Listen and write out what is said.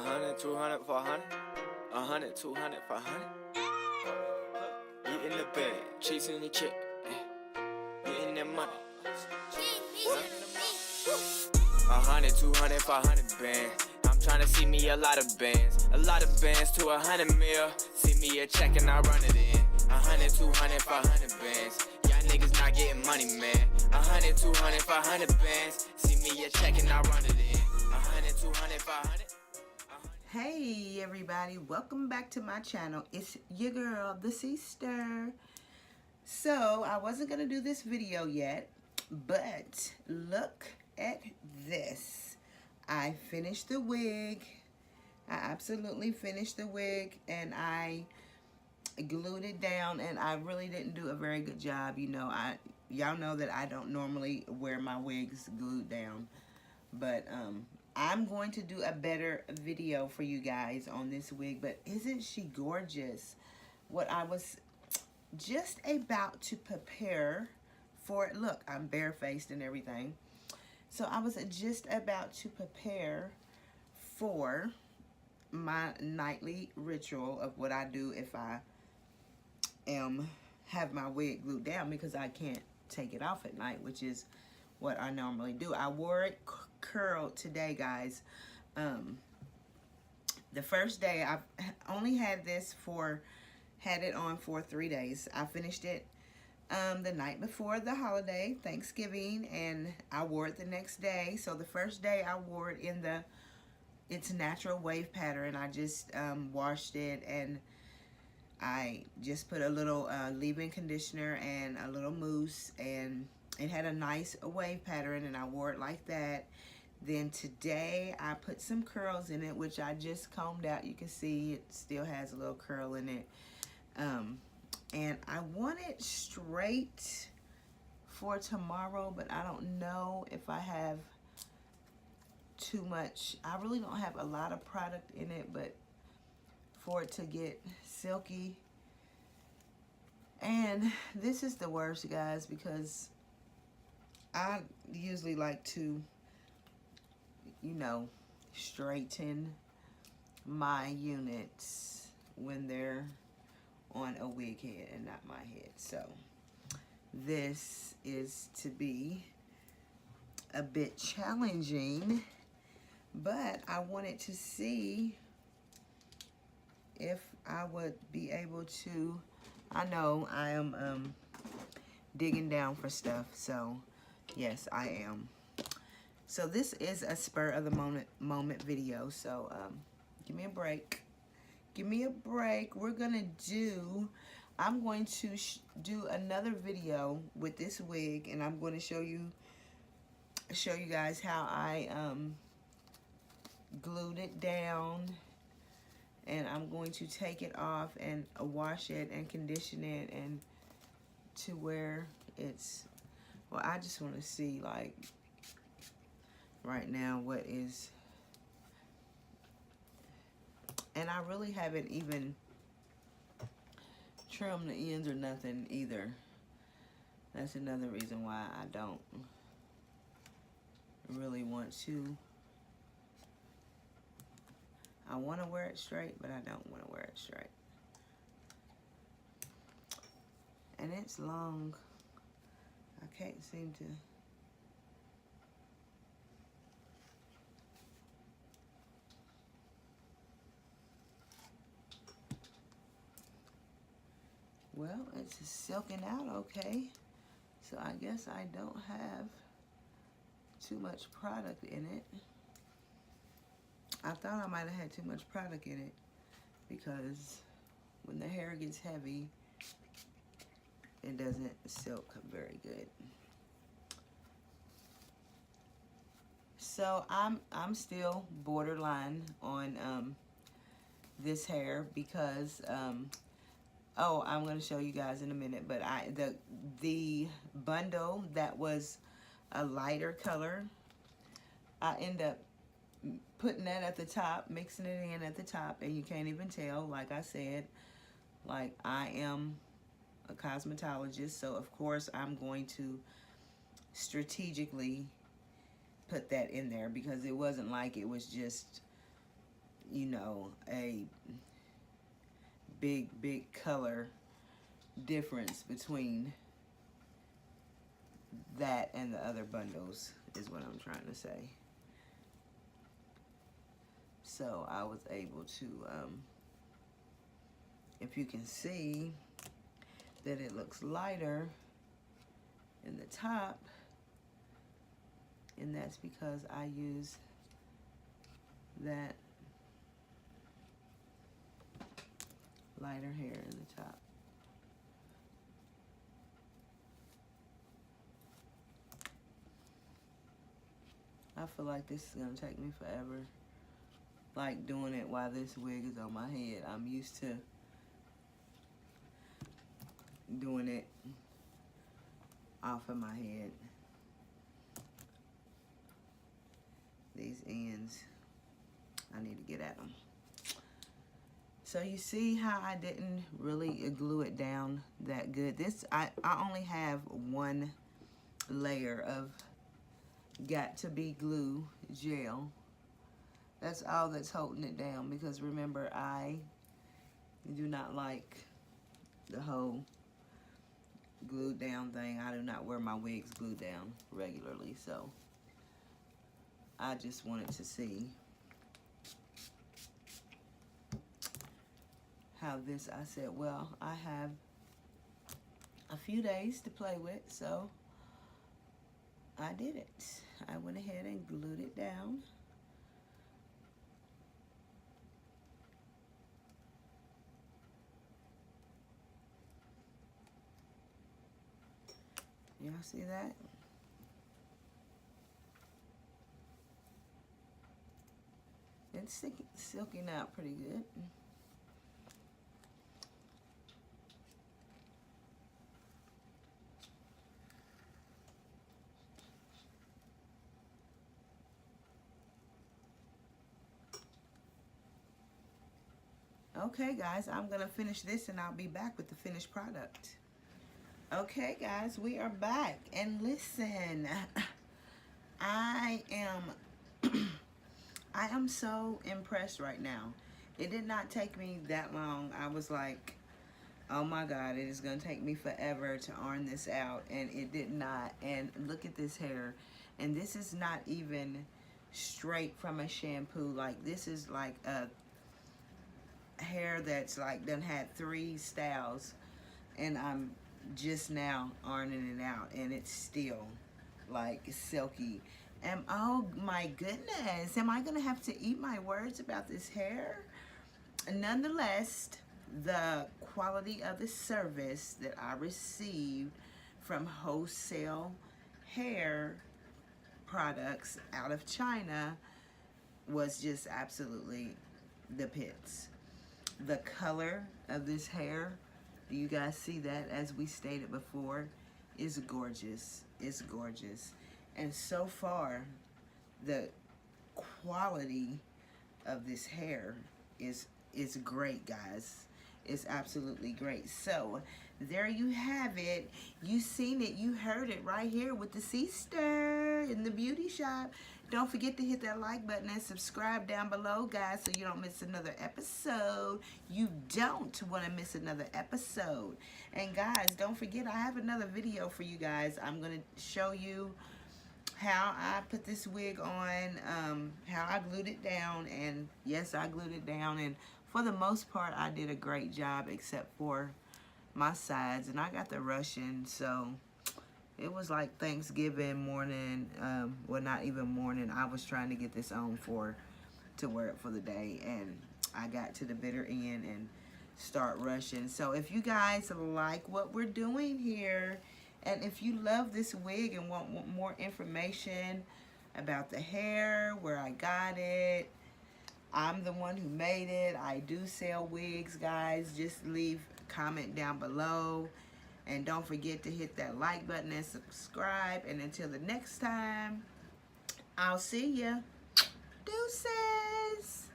100, 200, 400, 100, 200, 500. You in the bed, chasing the chick, getting that money. 100, 200, 500 bands. I'm trying to see me a lot of bands to 100 mil. See me a check and I run it in. 100, 200, 500 bands. Y'all niggas not getting money, man. 100, 200, 500 bands. See me a check and I run it in. 100, 200, 500. Hey everybody, welcome back to my channel. It's your girl, the sister. So I wasn't gonna do this video yet, but look at this. I finished the wig. I absolutely finished the wig, and I glued it down, and I really didn't do a very good job. You know, y'all know that I don't normally wear my wigs glued down, but I'm going to do a better video for you guys on this wig. But isn't she gorgeous? What I was just about to prepare for it. Look, I'm barefaced and everything. So I was just about to prepare for my nightly ritual of what I do if I have my wig glued down, because I can't take it off at night, which is what I normally do. I wore it curled today, guys. The first day, I've only had it on for 3 days. I finished it the night before the holiday, Thanksgiving, and I wore it the next day. So the first day I wore it in its natural wave pattern. I just washed it, and I just put a little leave-in conditioner and a little mousse, and it had a nice wave pattern, and I wore it like that. Then today I put some curls in it, which I just combed out. You can see it still has a little curl in it. And I want it straight for tomorrow, but I don't know if I have too much. I really don't have a lot of product in it, but for it to get silky. And this is the worst, guys, because I usually like to, you know, straighten my units when they're on a wig head and not my head. So this is to be a bit challenging, but I wanted to see if I would be able to. I know I am digging down for stuff, so yes, I am. So this is a spur of the moment video, so give me a break. Give me a break. I'm going to do another video with this wig, and I'm going to show you guys how I glued it down, and I'm going to take it off and wash it and condition it, and to where it's, well, I just want to see, like, right now what is. And I really haven't even trimmed the ends or nothing either. That's another reason why I don't really want to. I want to wear it straight, but I don't want to wear it straight. And it's long. I can't seem to. Well, it's silking out okay. So I guess I don't have too much product in it. I thought I might have had too much product in it, because when the hair gets heavy, it doesn't silk very good. So I'm still borderline on this hair, because oh, I'm going to show you guys in a minute, but the bundle that was a lighter color, I end up putting that at the top, mixing it in at the top, and you can't even tell. Like I said, like, I am a cosmetologist, so of course I'm going to strategically put that in there, because it wasn't like it was just you know, a big color difference between that and the other bundles is what I'm trying to say. So I was able to, if you can see that it looks lighter in the top, and that's because I use that lighter hair in the top. I feel like this is gonna take me forever, like doing it while this wig is on my head. I'm used to doing it off of my head. These ends, I need to get at them. So you see how I didn't really glue it down that good. This, I only have one layer of got to be glue gel. That's all that's holding it down, because remember, I do not like the whole glued down thing. I do not wear my wigs glued down regularly, so I just wanted to see how this, I said, well, I have a few days to play with, so I did it. I went ahead and glued it down. Y'all see that? It's silking out pretty good. Okay, guys, I'm gonna finish this and I'll be back with the finished product. Okay, guys, we are back, and listen, I am so impressed right now. It did not take me that long. I was like, oh my God, it is gonna take me forever to iron this out, and it did not. And look at this hair, and this is not even straight from a shampoo. Like, this is like a hair that's like done had 3 styles, and I'm just now ironing it out, and it's still like silky. And oh my goodness, am I gonna have to eat my words about this hair? Nonetheless, the quality of the service that I received from wholesale hair products out of China was just absolutely the pits. The color of this hair, do you guys see that? As we stated before, is gorgeous. It's gorgeous. And so far, the quality of this hair is great, guys. It's absolutely great. So there you have it. You seen it, you heard it right here with the sister in the beauty shop. Don't forget to hit that like button and subscribe down below, guys, so you don't miss another episode. You don't want to miss another episode. And guys, don't forget, I have another video for you guys. I'm going to show you how I put this wig on, how I glued it down. And yes, I glued it down, and for the most part, I did a great job except for my sides, and I got the Russian, so it was like Thanksgiving morning, well, not even morning. I was trying to get this on to wear it for the day, and I got to the bitter end and start rushing. So if you guys like what we're doing here, and if you love this wig and want more information about the hair, where I got it, I'm the one who made it. I do sell wigs, guys. Just leave a comment down below. And don't forget to hit that like button and subscribe. And until the next time, I'll see ya. Deuces.